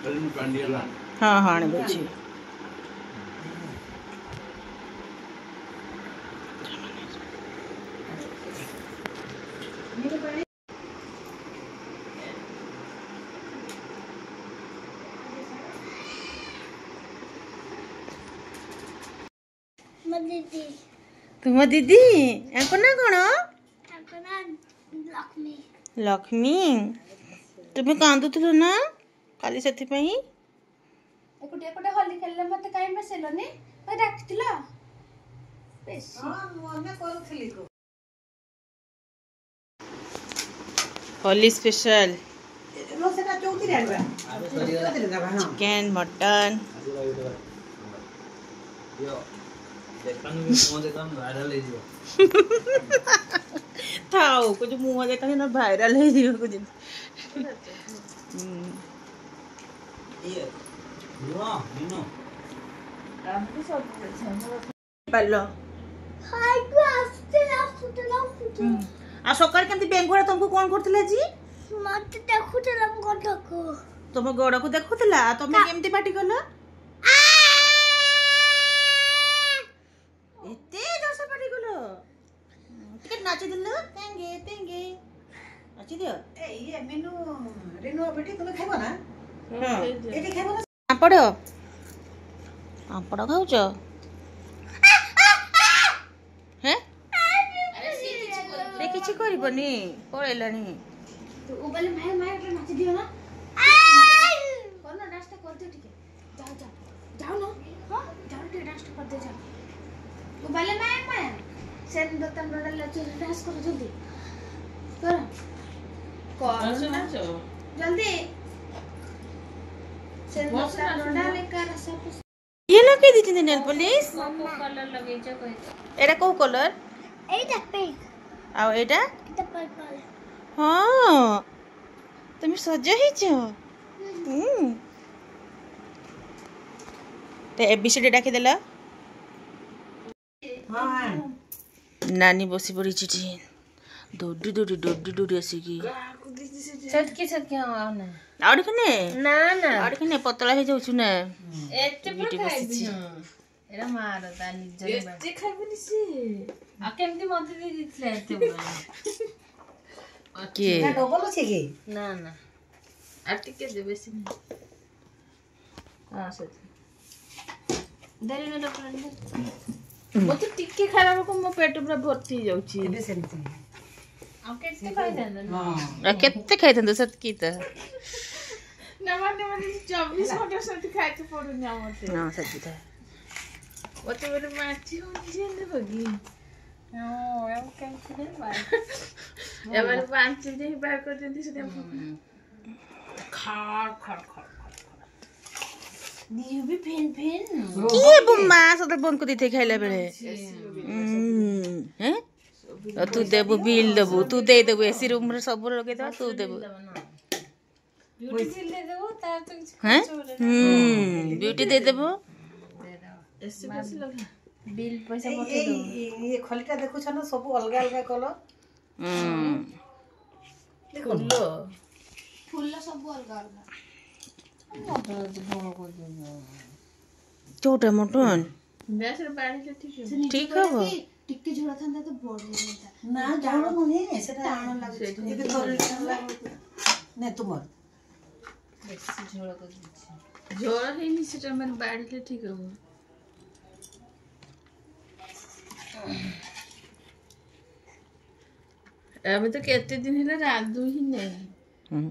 हाँ हाँ आने दे तुम दीदी याको ना कौन लक्ष्मी तुम्हें कांदुल ना काली से होली खेल मत कहीं मेसेलनी डाकिल होली स्पेशल चिकन मटन थाओ कुछ मुंह देखा ना वायरल है दियो कुछ पालो आ सकाळ केंती बेंगुरा तुमको कोन करथिला जी मत देखुतला गडको तुम गोड़ को देखुतला तुम केमती पार्टी करलो एते जोर पार्टी करलो टिके नाच दिलो तेंगे तेंगे नाच दियो ए ये मेनू रेनो बेटी तुम खाइबो ना हां एटी खाइबो ना आपड़ो आपड़ो खाउछ हैं अरे किछि करबनी पळेलानी तो ओबले माय माय नाच दियो ना कोन डांस कर दे ठीक जाओ जाओ जाओ ना हां जाओ के डांस कर दे जाओ ओबले माय माय सेन दतन रोडल डांस कर जल्दी कर कौन नाच जल्दी सेन दतन रोडल कर सब ये लगे दी नेल पॉलिश को कलर लगे छ कहि एटा को कलर एटा पिंक आ एटा एटा पर्पल हां तुम सजा ही छ ते एबीसीडी डाकी देला हां नानी बसी पड़ी चिठी दोडी दोडी दोडी दोडी आसी की सटकी आना आउडी कने ना ना आउडी कने पतला हे जाउछु ना एते पर खाइबी एरा मार ता निज एते खाइबनी से आ केमती मते दे दिथले एते के ना डबल छे के ना ना आ टिके दे बेसी हां सच देरी ना डॉक्टर मते टिके खाइला को मो पेट पूरा भर्ती हो जाउची एबे सेमती आ केते खाइ देन आ केते खाइथन सत की त ना माने 24 घंटा सत खाइते पडुनी हमते ना सच्ची था ओते बेले माची होनी जेने बगी ओ एम कैसे बाय या बार 5 दिन बार कर देंती से खा खा खा नी भी फेन फेन की बुम्मा सदर बन को दिथे खाइला बेले हैं तू देबो बिल देबो तू दे देबो एसी रूम रे सब लगे दे तू देबो ब्यूटी बिल दे देबो ता तो हैं ब्यूटी दे देबो एसी पैसे लगा बिल पैसा पठे दो ये खलिटा देखु छ न सब अलग अलग कलर देखो फूल सब अलग अलग छोटा मटन बेस रे बाड़ी के ठीक ठीक हो टिक्की झोड़ा था तो बड़ होता ना जानो मुने सेटा टाण लागै एके थोरे ने तुमर बेसी झोड़ा कर झोड़ा है नि सेटा मन बाड़ी के ठीक हो अब तो केते दिन हेला राधु ही नहीं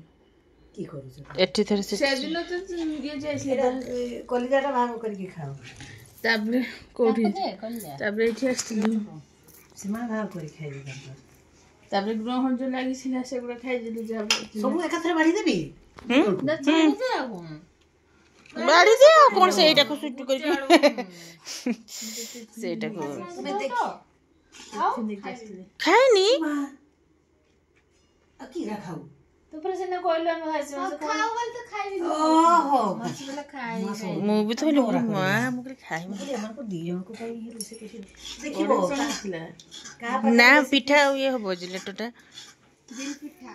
की करू छ एठी थरे से सेदिन तो ये जैसे कलिजाटा भाग करके खाओ ताबरे कोठी ताबरे एठी आस्तिलु सीमा भाग कर खाइ दे ताबरे ग्रहण जो लागि छिला से गुडा खाइ दिलु जाब सब एकाथरे बाड़ी देबी ना चाहिए दे आगो बाड़ी दे कोन से एटा को सुट्टू करके सेटा को मैं देख खाइनी अकी राखाऊ तो पर से ना कोइलो हम खाइ से खाओ वाल तो खाइ दिनु ओहो माछ वाला खाइ मु भी तो लो मां मुके खाइ मुझे मन को दी जन को कहि हेले से कैसे देखिबो का ना पिठा ये हो जिलेटोटा दिल पिठा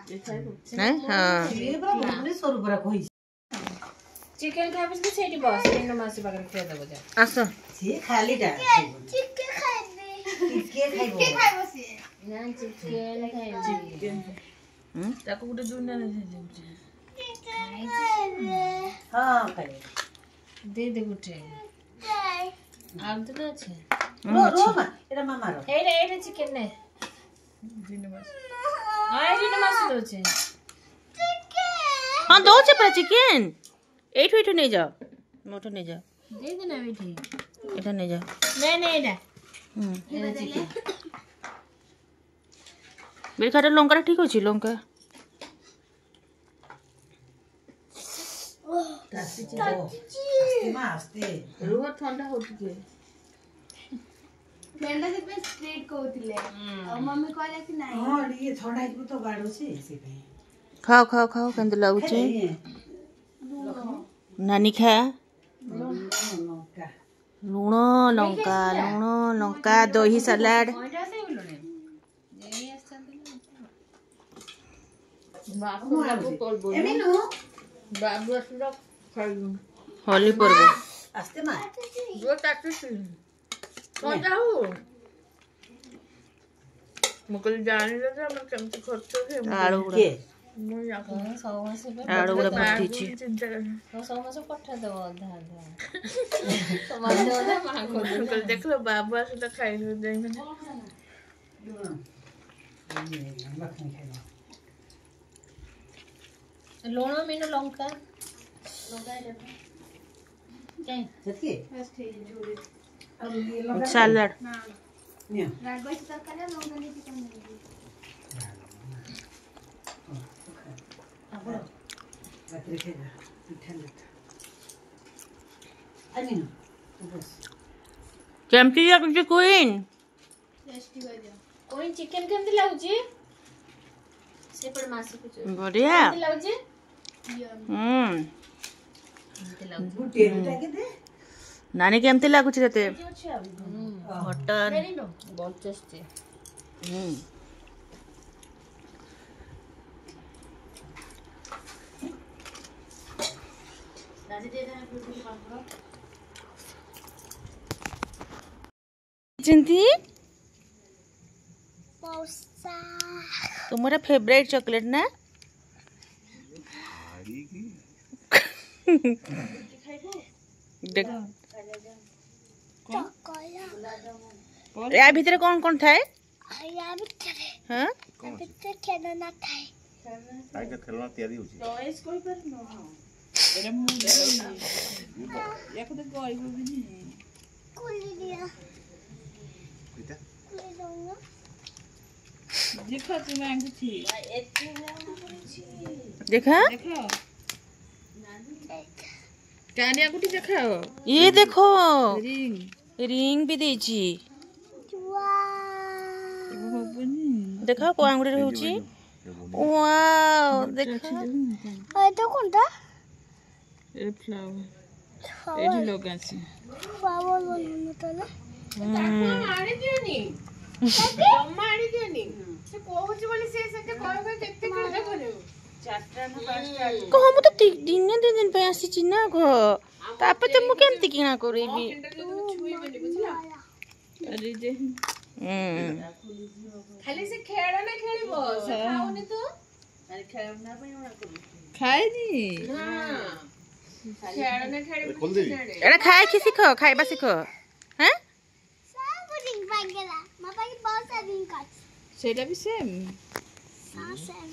नहीं हां ये बड़ा बड़े 100 रुपया कहि चिकन खाइ बस सेठी बस रेनो मासु पाकर खुवा दबो जा आस से खालीटा चिकन खाइबे के खाइबो से ना चिकन खाइबे ताको गुटे दुना नै हां खाइ दे दे गुटे आउ त न छे रो रो मा एटा मामा रो एटा चिकन नै रेनो मासु रेनो मासु दो छे हां दो छे पर चिकन एठो नै जाओ मोटो नै जाओ दे दे ना बेटी एटा नै जाओ नै एटा एटा चिकन बेखाटा लंका ठीक अछि लंका आस्ते रुह ठंडा हो के ठंडा से पे स्ट्रेट कहउतिले और मम्मी कहले कि नाही हां ये थोड़ा इको तो गाड़ो से से पे खाओ खाओ खाओ केंद लागुचे नानी खा लूण लंका दही सलाड होली पर्व आस्ते मा आलू के आलू गुड़ा पठिछि देखलो बाबू आसे खाइ लूण मीनू लंका जति सलाड नियो रागोई तरकारी लंका नहीं चिकन बातरे के ठंडा अनि न बस केमती लागुचे क्वीन टेस्टी बजा कोई चिकन केमती लागुची से पर मासु कुछ बढ़िया केमती लागुची केमती लागुची गुटे के दे नानी केमती लागुचे तते मटन वेरी नो बहुत टेस्टी चिंती तुम्हारा फेवरेट चॉकलेट ना देख या भीतर कौन कौन था हां खेलना था आगे खेलना तैयारी होची टॉयज कोई पर नो एरा मुंडा या को गई हो बिनी कुली दिया किता कुली दूंगा देखा तू मांगू छी देखा देखो कानिया गुटी देखाओ ये देखो रिंग भी देची देखा को आंगुड़ी रहउची वाओ देखा ओए तो कोनटा ए फ्लावर एडी लगासी फ्लावर बोलनो तले आनी दियोनी जम्मा आनी दियोनी से कहउची बोली से संगे कहबे केते किलो करे चारटा ना पांचटा को हम तो दिन पे आसी छी ना गो तापे तो मु केमती किना करबी अरे जे खाली से खेड़ा ना खेलिबो से खाओनी तो अरे खेळना पण एवढा करू खाइनी हां खेड़ा ना खेलिबो खोल दे एड़ा खाए की सीखो खाइबा सीखो हैं सब रिंग बागेला मापा की बहुत सारी रिंग काट सेटा भी सेम सा सेम